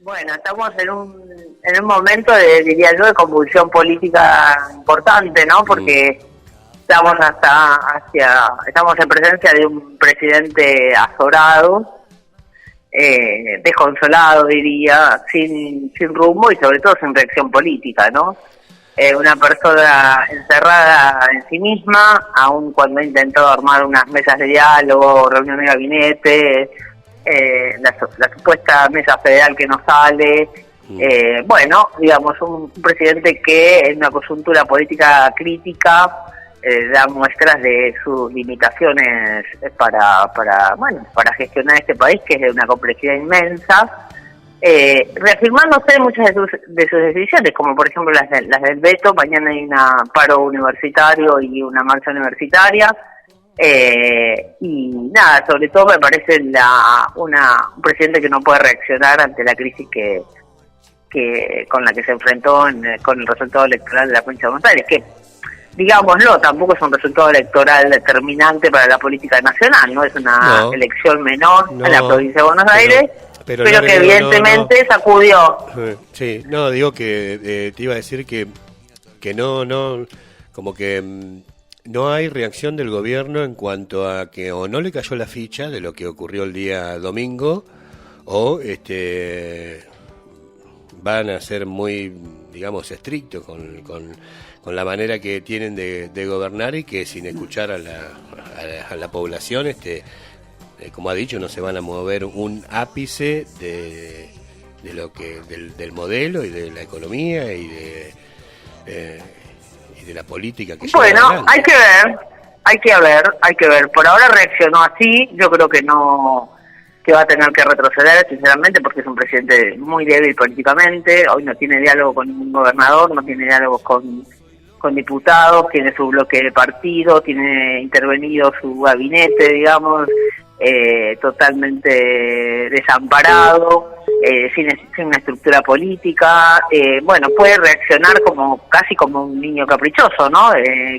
Bueno, estamos en un momento diría yo, de convulsión política importante, ¿no? Porque estamos estamos en presencia de un presidente azorado, desconsolado, diría, sin rumbo y sobre todo sin reacción política, ¿no? Una persona encerrada en sí misma, aun cuando ha intentado armar unas mesas de diálogo, reuniones de gabinete, la supuesta mesa federal que no sale, bueno, digamos, un presidente que en una coyuntura política crítica da muestras de sus limitaciones para gestionar este país, que es de una complejidad inmensa, reafirmándose muchas de sus decisiones, como por ejemplo las del veto. Mañana hay un paro universitario y una marcha universitaria, y nada, sobre todo me parece un presidente que no puede reaccionar ante la crisis que con la que se enfrentó con el resultado electoral de la provincia de Buenos Aires, que, digámoslo, tampoco es un resultado electoral determinante para la política nacional, no es una elección menor en la provincia de Buenos Aires, pero que evidentemente sacudió. Sí, no, digo que te iba a decir que no, como que no hay reacción del gobierno en cuanto a que o no le cayó la ficha de lo que ocurrió el día domingo, o van a ser muy, digamos, estrictos con la manera que tienen de gobernar, y que sin escuchar a la población, como ha dicho, no se van a mover un ápice de lo que del modelo y de la economía y de la política que lleva adelante. hay que ver. Por ahora reaccionó así. Yo creo que va a tener que retroceder, sinceramente, porque es un presidente muy débil políticamente. Hoy no tiene diálogo con ningún gobernador, no tiene diálogo con diputados, tiene su bloque de partido, tiene intervenido su gabinete, digamos, totalmente desamparado, sin una estructura política. Bueno, puede reaccionar casi como un niño caprichoso, ¿no?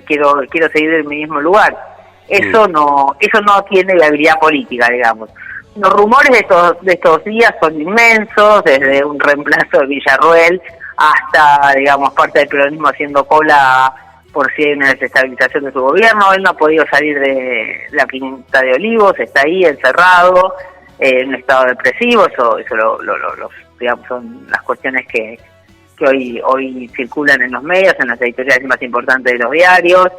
Quiero seguir en mi mismo lugar. Eso no tiene viabilidad política, digamos. Los rumores de estos días son inmensos, desde un reemplazo de Villarroel hasta, digamos, parte del peronismo haciendo cola por si hay una desestabilización de su gobierno. Él no ha podido salir de la Quinta de Olivos, está ahí encerrado, en un estado depresivo. Eso digamos, son las cuestiones que hoy circulan en los medios, en las editoriales más importantes de los diarios.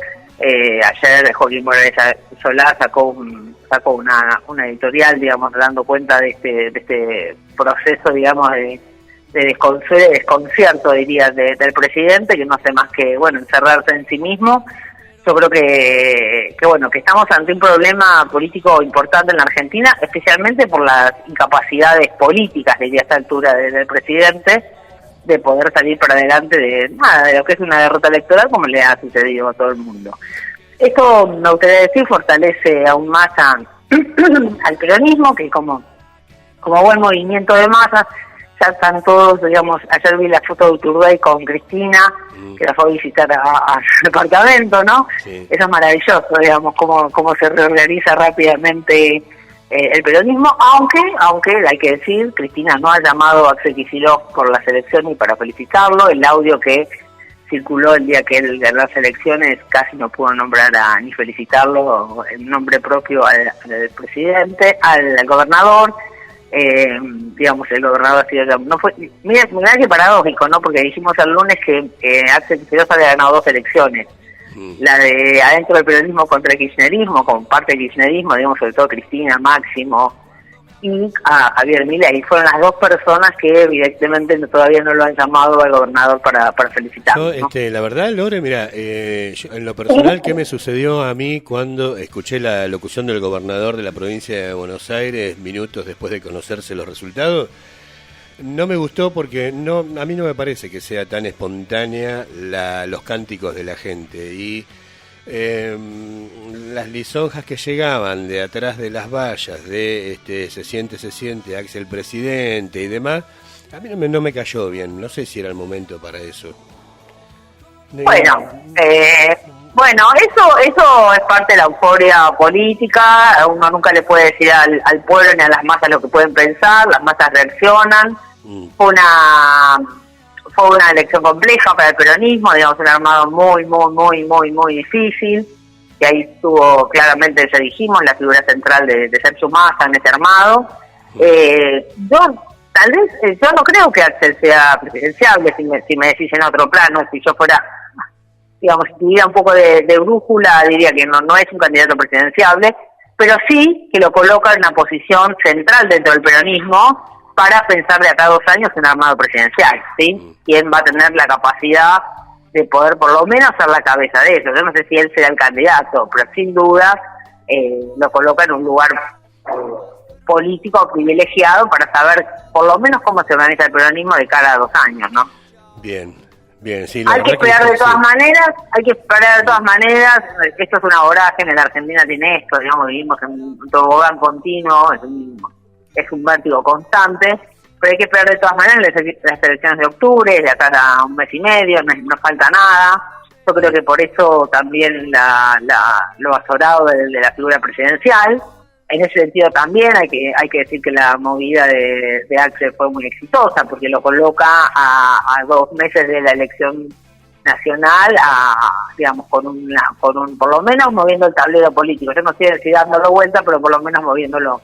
Ayer Joaquín Morales Solá sacó una editorial, digamos, dando cuenta de este proceso, digamos, de desconcierto, diría, del presidente, que no hace más que, encerrarse en sí mismo. Yo creo que estamos ante un problema político importante en la Argentina, especialmente por las incapacidades políticas, diría, a esta altura del presidente, de poder salir para adelante de lo que es una derrota electoral, como le ha sucedido a todo el mundo. Esto, me gustaría decir, fortalece aún más al peronismo, que como buen movimiento de masas, ya están todos, digamos. Ayer vi la foto de Uturbay con Cristina, que la fue a visitar a su departamento, ¿no? Sí. Eso es maravilloso, digamos, cómo se reorganiza rápidamente el peronismo, aunque hay que decir, Cristina no ha llamado a Axel Kicillof por las elecciones y para felicitarlo. El audio que circuló el día que él ganó las elecciones casi no pudo nombrar ni felicitarlo en nombre propio al presidente, al gobernador. Digamos, el gobernador ha sido, no fue, mira qué paradójico, ¿no? Porque dijimos el lunes que Axel Kicillof había ganado 2 elecciones. La de adentro del peronismo contra el kirchnerismo, con parte del kirchnerismo, digamos, sobre todo Cristina, Máximo y Javier Milei. Fueron las 2 personas que evidentemente todavía no lo han llamado al gobernador para felicitarlo, ¿no? La verdad, Lore, mira, en lo personal, ¿qué me sucedió a mí cuando escuché la locución del gobernador de la provincia de Buenos Aires minutos después de conocerse los resultados? No me gustó porque a mí no me parece que sea tan espontánea los cánticos de la gente, y las lisonjas que llegaban de atrás de las vallas de se siente Axel presidente y demás, a mí no me cayó bien. No sé si era el momento para eso. Bueno, eso es parte de la euforia política. Uno nunca le puede decir al pueblo ni a las masas lo que pueden pensar. Las masas reaccionan. Fue una elección compleja para el peronismo, digamos, un armado muy difícil, y ahí estuvo claramente, ya dijimos, la figura central de Sergio Massa en ese armado. Yo no creo que Axel sea presidenciable, si me decís en otro plano. Si yo fuera, digamos, si tuviera un poco de brújula, diría que no es un candidato presidenciable, pero sí que lo coloca en una posición central dentro del peronismo para pensar de acá a 2 años en un armado presidencial, ¿sí? ¿Quién va a tener la capacidad de poder por lo menos ser la cabeza de eso? Yo no sé si él será el candidato, pero sin duda lo coloca en un lugar político privilegiado para saber por lo menos cómo se organiza el peronismo de cara a 2 años, ¿no? Bien, sí. Hay que esperar de todas maneras, esto es una vorágine, la Argentina tiene esto, digamos, vivimos en un tobogán continuo, es un vértigo constante, pero hay que esperar de todas maneras las elecciones de octubre, de acá a 1 mes y medio, no falta nada. Yo creo que por eso también lo azorado de la figura presidencial. En ese sentido también hay que decir que la movida de Axel fue muy exitosa, porque lo coloca a 2 meses de la elección nacional, digamos, con un por lo menos moviendo el tablero político. Yo no sé si dándolo vuelta, pero por lo menos moviéndolo.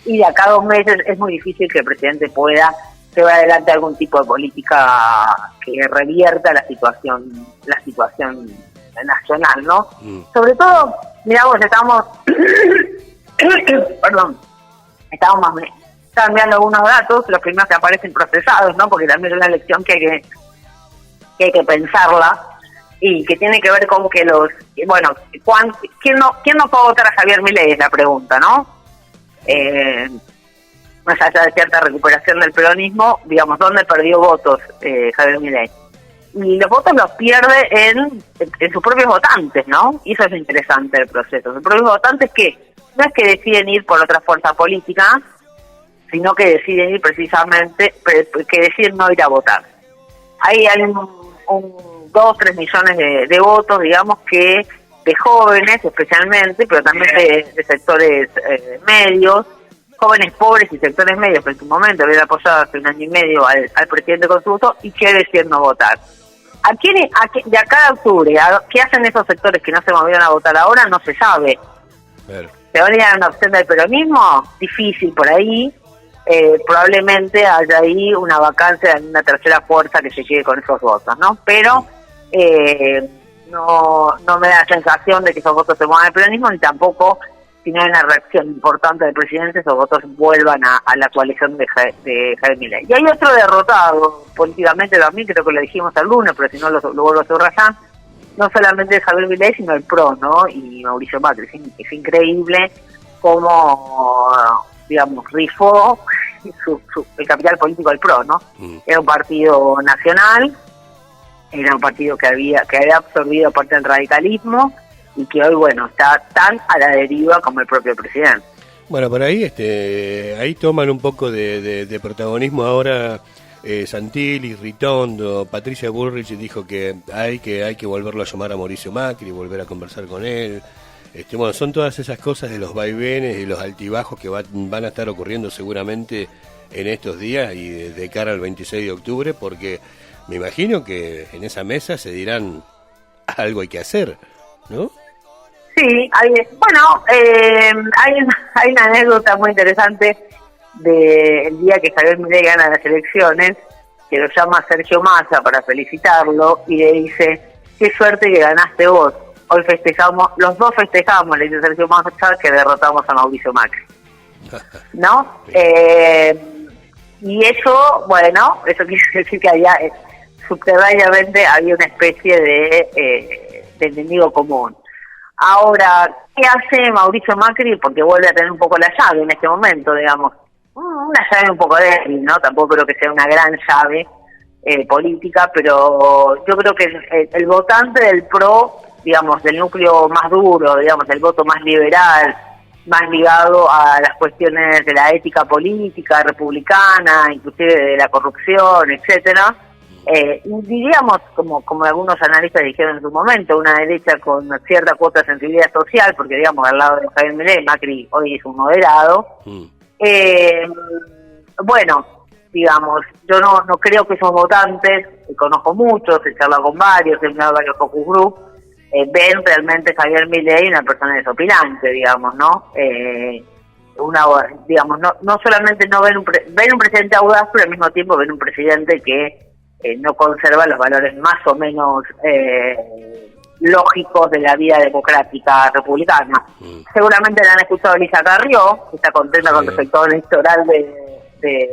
Y de acá a 2 meses es muy difícil que el presidente pueda llevar adelante algún tipo de política que revierta la situación nacional, ¿no? Sobre todo, mirá vos, estamos mirando algunos datos, los primeros que aparecen procesados, ¿no? Porque también es una elección que hay que pensarla, y que tiene que ver con que ¿quién no puede votar a Javier Milei? Es la pregunta, ¿no? Más allá de cierta recuperación del peronismo, digamos, ¿dónde perdió votos Javier Milei? Y los votos los pierde en sus propios votantes, ¿no? Y eso es lo interesante del proceso. Sus propios votantes que no es que deciden ir por otra fuerza política, sino que deciden ir precisamente, que deciden no ir a votar. Ahí hay 2-3 millones de votos, digamos, que de jóvenes especialmente, pero también de sectores medios, jóvenes pobres y sectores medios que en su momento habían apoyado hace 1 año y medio al presidente con su voto y que deciden no votar. De acá a octubre, ¿qué hacen esos sectores que no se movieron a votar ahora? No se sabe. Claro. ¿Se van a ir a una opción del peronismo? Difícil por ahí. Probablemente haya ahí una vacancia en una tercera fuerza que se quede con esos votos, ¿no? Pero no me da la sensación de que esos votos se muevan al peronismo, ni tampoco, si no hay una reacción importante del presidente, esos votos vuelvan a la coalición de Javier Milei. Y hay otro derrotado políticamente también, creo que lo dijimos el lunes, pero si no lo vuelvo a subrayar, no solamente Javier Milei, sino el PRO, ¿no? Y Mauricio Macri. Es increíble cómo, digamos, rifó el capital político del PRO, ¿no? Era un partido nacional, era un partido que había absorbido parte del radicalismo y que hoy, bueno, está tan a la deriva como el propio presidente. Bueno, por ahí ahí toman un poco de protagonismo ahora Santilli, Ritondo. Patricia Bullrich dijo que hay que volverlo a llamar a Mauricio Macri, volver a conversar con él. Bueno, son todas esas cosas de los vaivenes y los altibajos que van a estar ocurriendo seguramente en estos días y de cara al 26 de octubre, porque me imagino que en esa mesa se dirán algo hay que hacer, ¿no? Sí, hay una anécdota muy interesante del día que Javier Milei gana las elecciones, que lo llama Sergio Massa para felicitarlo y le dice: qué suerte que ganaste vos. Hoy los dos festejamos, le dice Sergio Massa, que derrotamos a Mauricio Macri. ¿No? Y eso, eso quiere decir que había, subterráneamente había una especie de enemigo común. Ahora, ¿qué hace Mauricio Macri? Porque vuelve a tener un poco la llave en este momento, digamos. Una llave un poco débil, ¿no? Tampoco creo que sea una gran llave política, pero yo creo que el votante del PRO, digamos, del núcleo más duro, digamos, el voto más liberal, más ligado a las cuestiones de la ética política republicana, inclusive de la corrupción, etcétera, diríamos, como algunos analistas dijeron en su momento, una derecha con cierta cuota de sensibilidad social, porque digamos, al lado de Javier Milei, Macri hoy es un moderado. digamos, yo no creo que esos votantes, conozco muchos, he charlado con varios, he mirado varios focus group, ven realmente a Javier Milei una persona desopilante, digamos, ¿no? Digamos, no solamente no ven ven un presidente audaz, pero al mismo tiempo ven un presidente que no conserva los valores más o menos lógicos de la vida democrática republicana. Seguramente la han escuchado Elisa Carrió, que está contenta con respecto al electoral de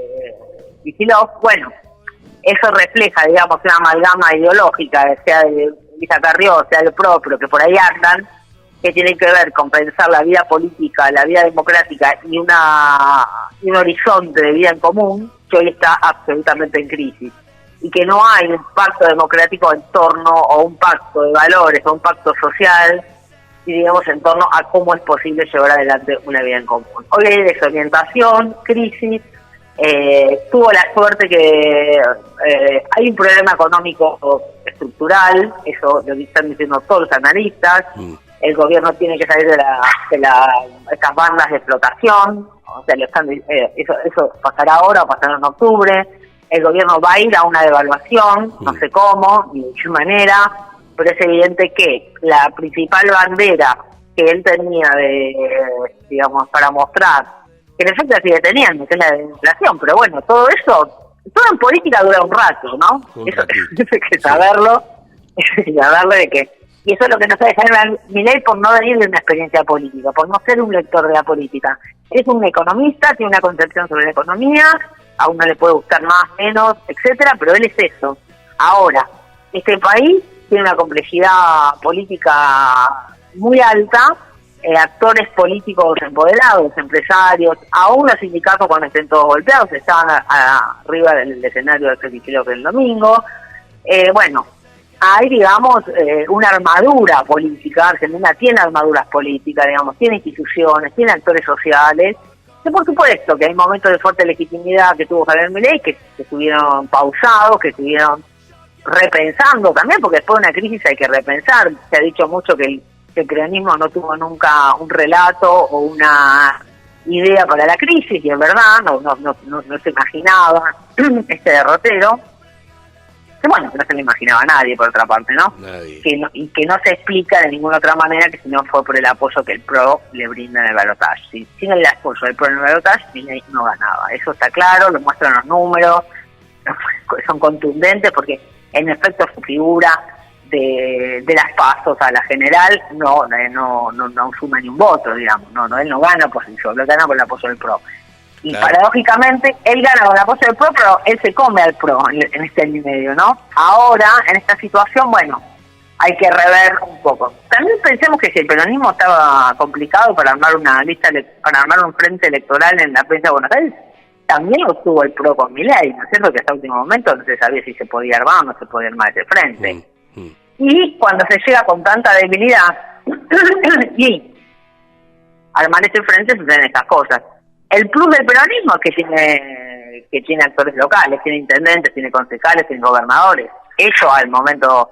Kicillof. Bueno, eso refleja, digamos, una amalgama ideológica, sea de Elisa Carrió, sea el PRO, pero que por ahí andan, que tienen que ver con pensar la vida política, la vida democrática y un horizonte de vida en común que hoy está absolutamente en crisis. Y que no hay un pacto democrático en torno, o un pacto de valores, o un pacto social, y digamos en torno a cómo es posible llevar adelante una vida en común. Hoy hay desorientación, crisis, tuvo la suerte que hay un problema económico estructural, eso lo están diciendo todos los analistas. El gobierno tiene que salir de estas bandas de explotación, o sea, eso pasará ahora o pasará en octubre. El gobierno va a ir a una devaluación, no sé cómo, ni de qué manera, pero es evidente que la principal bandera que él tenía digamos, para mostrar, que en efecto la sigue teniendo, que es la de inflación, pero bueno, todo en política dura un rato, ¿no? Eso hay que saberlo, y eso es lo que nos sabe Javier Milei por no venir de una experiencia política, por no ser un lector de la política. Es un economista, tiene una concepción sobre la economía, a uno le puede gustar más, menos, etcétera, pero él es eso. Ahora, este país tiene una complejidad política muy alta, actores políticos empoderados, empresarios, aún los sindicatos cuando estén todos golpeados, estaban arriba del escenario del Kicillof el domingo. Bueno, hay, digamos, una armadura política. Argentina tiene armaduras políticas, digamos, tiene instituciones, tiene actores sociales. Y por supuesto que hay momentos de fuerte legitimidad que tuvo Javier Milei que estuvieron pausados, que estuvieron repensando también, porque después de una crisis hay que repensar. Se ha dicho mucho que el peronismo no tuvo nunca un relato o una idea para la crisis, y es verdad, no se imaginaba este derrotero. Que bueno, que no se lo imaginaba a nadie, por otra parte, ¿no? Nadie. Y que no se explica de ninguna otra manera que si no fue por el apoyo que el PRO le brinda en el balotaje. Sin el apoyo del PRO en el balotaje, Milei no ganaba. Eso está claro, lo muestran los números, son contundentes, porque en efecto su figura de las pasos a la general no suma ni un voto, digamos. Él no gana por sí solo, gana por el apoyo del PRO. Y claro, paradójicamente, él gana con la apoyo del PRO, pero él se come al PRO en este año y medio, ¿no? Ahora, en esta situación, bueno, hay que rever un poco. También pensemos que si el peronismo estaba complicado para armar una lista, para armar un frente electoral en la provincia de Buenos Aires, también lo tuvo el PRO con Milei, ¿no es cierto? Que hasta último momento no se sabía si se podía armar o no se podía armar ese frente. Y cuando se llega con tanta debilidad y armar ese frente, suceden estas cosas. El plus del peronismo es que tiene actores locales, tiene intendentes, tiene concejales, tiene gobernadores. Eso al momento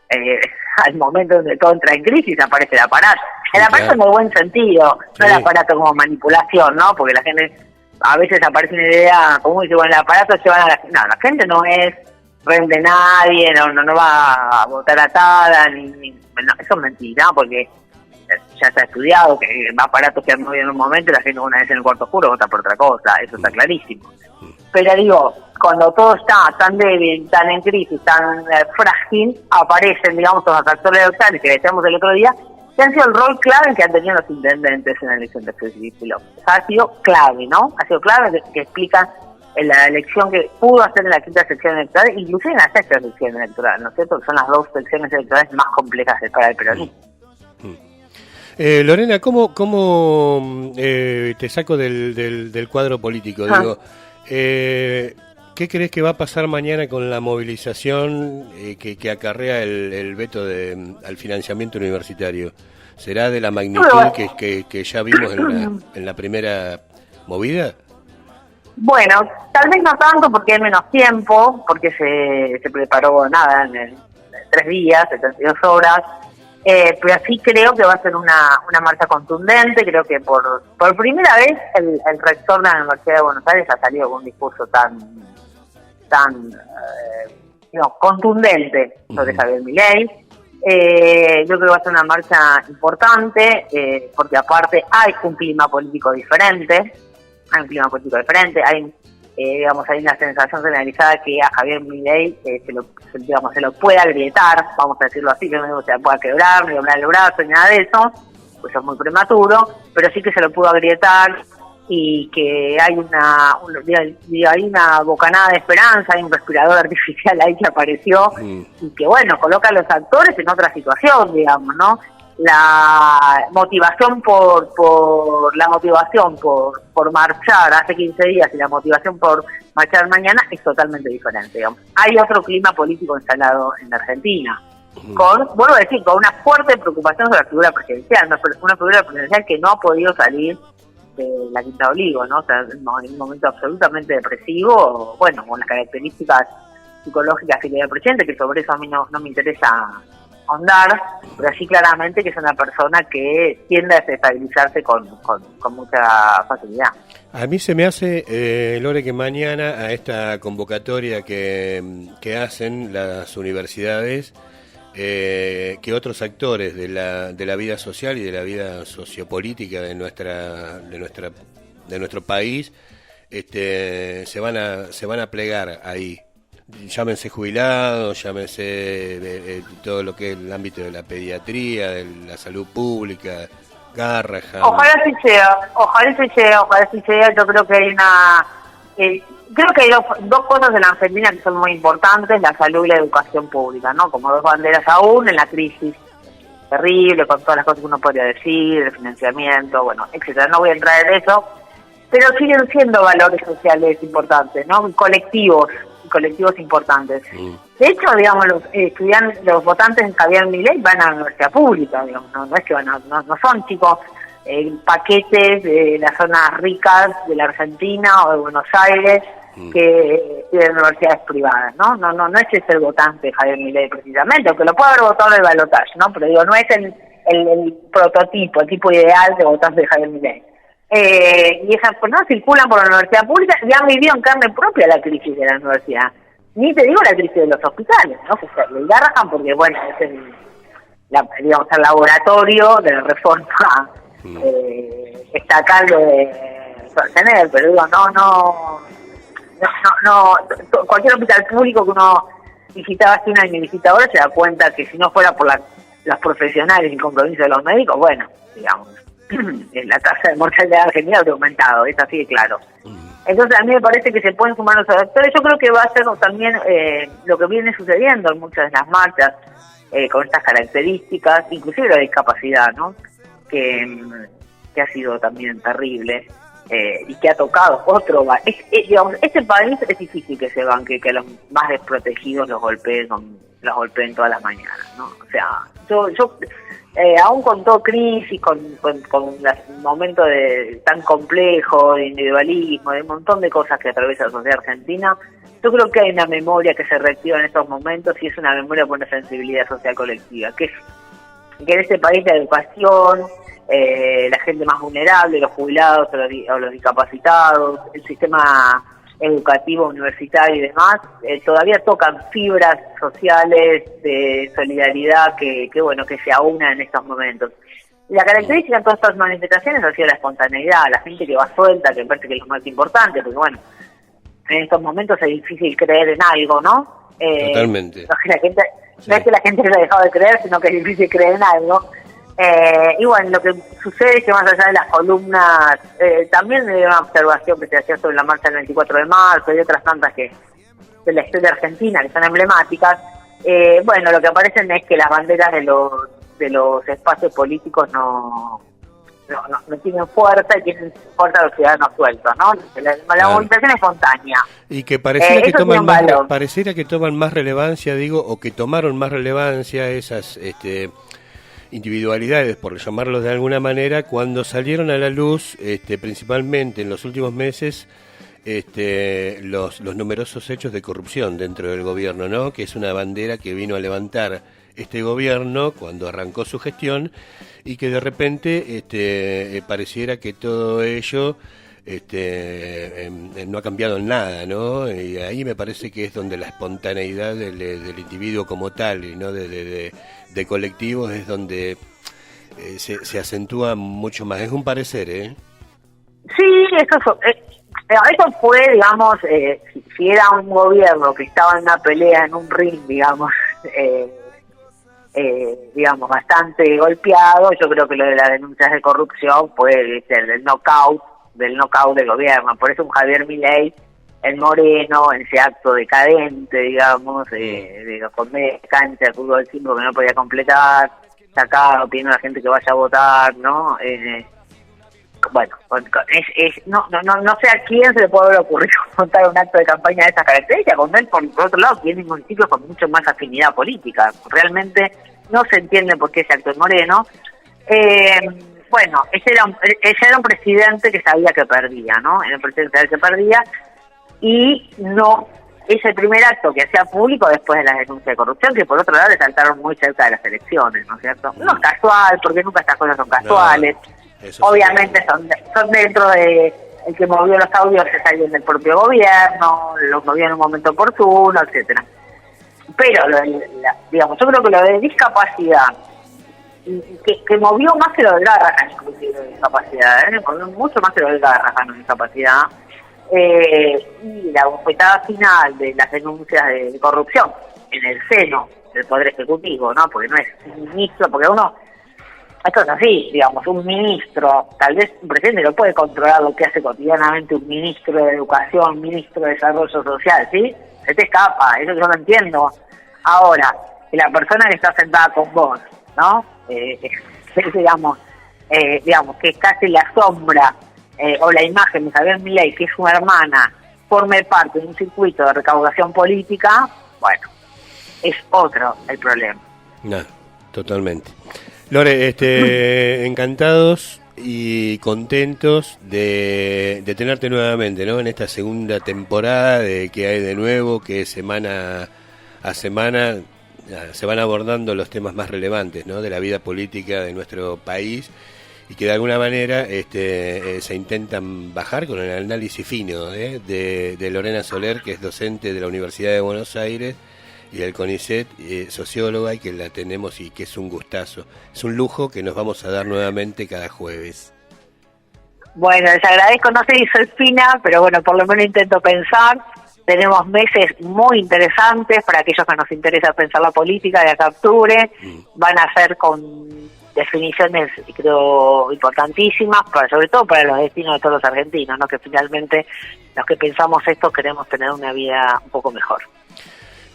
donde todo entra en crisis aparece el aparato. El aparato en el buen sentido, no el aparato como manipulación, ¿no? Porque la gente, a veces aparece una idea común y dice, bueno, el aparato llevan a la gente. No, la gente no es rehén de nadie, no va a votar atada, no, eso es mentira, porque ya está estudiado que aparatos que han movido en un momento y la gente una vez en el cuarto oscuro vota por otra cosa, eso está clarísimo. Pero digo, cuando todo está tan débil, tan en crisis, tan frágil, aparecen, digamos, los actores electorales que decíamos el otro día, que han sido el rol clave que han tenido los intendentes en la elección de Kicillof. Ha sido clave, ¿no? Ha sido clave que explican en la elección que pudo hacer en la quinta sección electoral, inclusive en la sexta sección electoral, ¿no es cierto? Que son las dos secciones electorales más complejas para el peronismo. Lorena, ¿cómo te saco del cuadro político? Digo, ¿qué crees que va a pasar mañana con la movilización que acarrea el veto al financiamiento universitario? ¿Será de la magnitud que ya vimos en la primera movida? Bueno, tal vez no tanto porque hay menos tiempo, porque se preparó nada en 3 días, 72 horas. pero sí creo que va a ser una marcha contundente. Creo que por primera vez el rector de la Universidad de Buenos Aires ha salido con un discurso tan contundente sobre Javier Milei. Yo creo que va a ser una marcha importante, porque aparte hay un clima político diferente, hay una sensación generalizada que a Javier Milei se lo puede agrietar, vamos a decirlo así, que no se pueda quebrar, ni doblar el brazo, ni nada de eso, pues es muy prematuro, pero sí que se lo pudo agrietar, y que hay una bocanada de esperanza, hay un respirador artificial ahí que apareció, y que bueno, coloca a los actores en otra situación, digamos, ¿no? La motivación por marchar hace 15 días y la motivación por marchar mañana es totalmente diferente, digamos. Hay otro clima político instalado en la Argentina, vuelvo a decir, con una fuerte preocupación sobre la figura presidencial, una figura presidencial que no ha podido salir de la Quinta Olivo, ¿no? O sea, en un momento absolutamente depresivo, bueno, con las características psicológicas que tiene el presidente, que sobre eso a mí no me interesa ahondar, pero sí claramente que es una persona que tiende a desestabilizarse con mucha facilidad. A mí se me hace, Lore, que mañana a esta convocatoria que hacen las universidades, que otros actores de la vida social y de la vida sociopolítica de nuestro país se van a plegar ahí. Llámense jubilados, llámense todo lo que es el ámbito de la pediatría, de la salud pública, Garrahan. Ojalá sí sea. Yo creo que hay dos cosas en la Argentina que son muy importantes: la salud y la educación pública, ¿no? Como dos banderas aún en la crisis terrible, con todas las cosas que uno podría decir, el financiamiento, bueno, etcétera. No voy a entrar en eso, pero siguen siendo valores sociales importantes, ¿no? Colectivos importantes. De hecho, digamos, los votantes de Javier Milei van a la universidad pública, digamos, no es que no son chicos paquetes de las zonas ricas de la Argentina o de Buenos Aires que tienen universidades privadas, ¿no? No es ese el votante de Javier Milei precisamente, aunque lo puede haber votado en el balotaje, ¿no? Pero digo, no es el prototipo, el tipo ideal de votante de Javier Milei. Y esas personas circulan por la universidad pública y han vivido en carne propia la crisis de la universidad. Ni te digo la crisis de los hospitales, ¿no? Que se le garrajan porque, bueno, es el laboratorio de la reforma estatal de Schwarzenegger, pero digo, cualquier hospital público que uno visitaba hace un año y visita ahora se da cuenta que si no fuera por los profesionales y el compromiso de los médicos, bueno, digamos, la tasa de mortalidad argentina habría aumentado, es así de claro. Entonces a mí me parece que se pueden sumar los actores. Yo creo que va a ser también lo que viene sucediendo en muchas de las marchas con estas características, inclusive la discapacidad, ¿no? Que ha sido también terrible y que ha tocado digamos, este país es difícil que se banque, que los más desprotegidos los golpeen todas las mañanas, ¿no? O sea, yo aún con todo crisis, con momentos tan complejos de individualismo, de un montón de cosas que atraviesa la sociedad argentina, yo creo que hay una memoria que se reactiva en estos momentos y es una memoria por una sensibilidad social colectiva, que en este país la educación, la gente más vulnerable, los jubilados o los discapacitados, el sistema educativo, universitario y demás, todavía tocan fibras sociales de solidaridad que se aunan en estos momentos. Y la característica de todas estas manifestaciones ha sido la espontaneidad, la gente que va suelta, que me parece que es lo más importante, porque bueno, en estos momentos es difícil creer en algo, ¿no? Totalmente. No es que la gente haya dejado de creer, sino que es difícil creer en algo. Y bueno, lo que sucede es que más allá de las columnas, también hay una observación que se hacía sobre la marcha del 24 de marzo y otras tantas que de la historia argentina que son emblemáticas. Bueno, lo que aparecen es que las banderas de los espacios políticos no tienen fuerza y tienen fuerza los ciudadanos sueltos, ¿no? La movilización es espontánea. Y que pareciera que toman más relevancia, o que tomaron más relevancia esas individualidades, por llamarlos de alguna manera, cuando salieron a la luz, principalmente en los últimos meses, los numerosos hechos de corrupción dentro del gobierno, ¿no? Que es una bandera que vino a levantar este gobierno cuando arrancó su gestión y que de repente pareciera que todo ello no ha cambiado en nada, ¿no? Y ahí me parece que es donde la espontaneidad del individuo como tal y no de colectivos es donde se acentúa mucho más. Es un parecer, ¿eh? Sí, eso fue, digamos, si era un gobierno que estaba en una pelea, en un ring, digamos, digamos, bastante golpeado, yo creo que lo de las denuncias de corrupción fue del knockout del gobierno. Por eso un Javier Milei, el Moreno, en ese acto decadente, digamos, de comer cancha de fútbol 5 que no podía completar, sacado, pidiendo a la gente que vaya a votar, ¿no? Bueno, no sé a quién se le puede haber ocurrido montar un acto de campaña de esas características, con él, por otro lado, tiene municipios con mucho más afinidad política. Realmente no se entiende por qué ese acto es Moreno. Bueno, ese era un presidente que sabía que perdía, ¿no? Era un presidente que perdía, y no es el primer acto que hacía público después de las denuncias de corrupción, que por otro lado le saltaron muy cerca de las elecciones, ¿no es cierto? No es casual, porque nunca estas cosas son casuales. No, obviamente son dentro de el que movió los audios, es alguien del propio gobierno, los movió en un momento oportuno, etcétera. Pero digamos, yo creo que lo de discapacidad, que movió más que lo de Garrahan, inclusive, de discapacidad, movió mucho más que lo de Garrahan en discapacidad, y la bofetada final de las denuncias de corrupción en el seno del Poder Ejecutivo, ¿no? Porque no es un ministro, porque esto es así, digamos, un ministro, tal vez un presidente no puede controlar lo que hace cotidianamente un ministro de Educación, un ministro de Desarrollo Social, ¿sí? Se te escapa, eso yo lo entiendo. Ahora, que la persona que está sentada con vos, ¿no? Digamos, que es casi la sombra o la imagen de Javier Milei, que es su hermana, forme parte de un circuito de recaudación política, bueno, es otro el problema. No, totalmente. Lore, encantados y contentos de tenerte nuevamente, ¿no? En esta segunda temporada de que hay de nuevo, que semana a semana se van abordando los temas más relevantes, ¿no? De la vida política de nuestro país y que de alguna manera se intentan bajar con el análisis fino de Lorena Soler, que es docente de la Universidad de Buenos Aires y del CONICET, socióloga, y que la tenemos y que es un gustazo. Es un lujo que nos vamos a dar nuevamente cada jueves. Bueno, les agradezco, no sé si soy fina, pero bueno, por lo menos intento pensar. Tenemos meses muy interesantes para aquellos que nos interesa pensar la política de acá a octubre. Van a ser con definiciones, creo, importantísimas, sobre todo para los destinos de todos los argentinos, ¿no? Que finalmente los que pensamos esto queremos tener una vida un poco mejor.